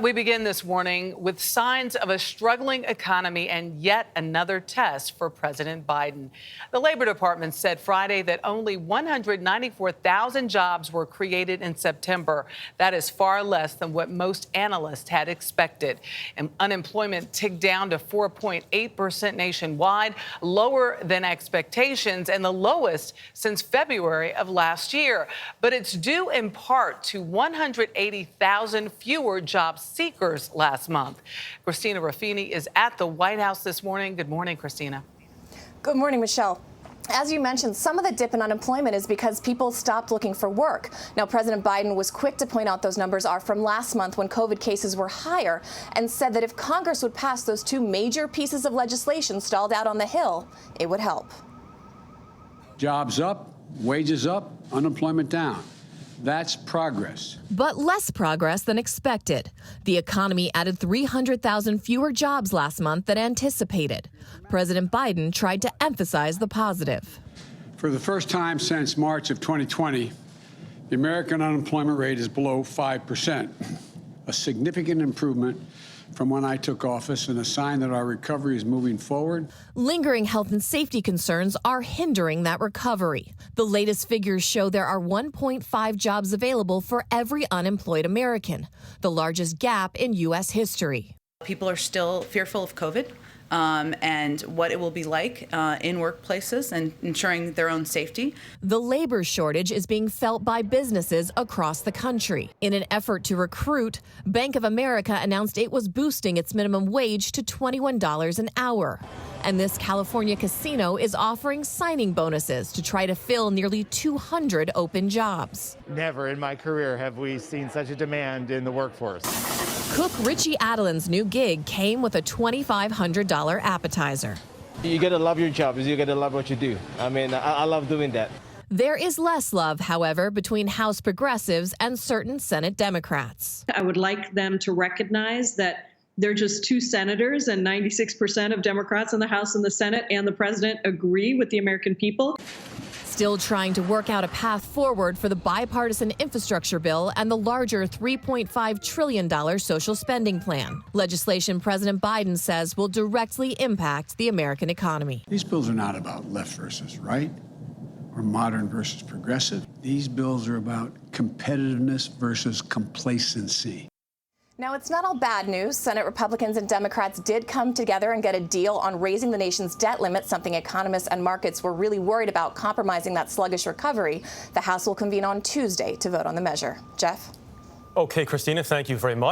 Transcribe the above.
We begin this morning with signs of a struggling economy and yet another test for President Biden. The Labor Department said Friday that only 194,000 jobs were created in September. That is far less than what most analysts had expected. And unemployment ticked down to 4.8% nationwide, lower than expectations and the lowest since February of last year. But it's due in part to 180,000 fewer job seekers last month. Christina Ruffini is at the White House this morning. Good morning, Christina. Good morning, Michelle. As you mentioned, some of the dip in unemployment is because people stopped looking for work. Now, President Biden was quick to point out those numbers are from last month when COVID cases were higher and said that if Congress would pass those two major pieces of legislation stalled out on the Hill, it would help. Jobs up, wages up, unemployment down. That's progress. But less progress than expected. The economy added 300,000 fewer jobs last month than anticipated. President Biden tried to emphasize the positive. For the first time since March of 2020, the American unemployment rate is below 5%, a significant improvement from when I took office and a sign that our recovery is moving forward. Lingering health and safety concerns are hindering that recovery. The latest figures show there are 1.5 jobs available for every unemployed American, the largest gap in U.S. history. People are still fearful of COVID and what it will be like in workplaces and ensuring their own safety. The labor shortage is being felt by businesses across the country. In an effort to recruit, Bank of America announced it was boosting its minimum wage to $21 an hour. And this California casino is offering signing bonuses to try to fill nearly 200 open jobs. Never in my career have we seen such a demand in the workforce. Cook Richie Adelin's new gig came with a $2,500 appetizer. You got to love your job. You got to love what you do. I mean, I love doing that. There is less love, however, between House progressives and certain Senate Democrats. I would like them to recognize that they're just two senators and 96% of Democrats in the House and the Senate and the president agree with the American people. Still trying to work out a path forward for the bipartisan infrastructure bill and the larger $3.5 trillion social spending plan. Legislation President Biden says will directly impact the American economy. These bills are not about left versus right or modern versus progressive. These bills are about competitiveness versus complacency. Now, it's not all bad news. Senate Republicans and Democrats did come together and get a deal on raising the nation's debt limit, something economists and markets were really worried about compromising that sluggish recovery. The House will convene on Tuesday to vote on the measure. Jeff? Okay, Christina, thank you very much.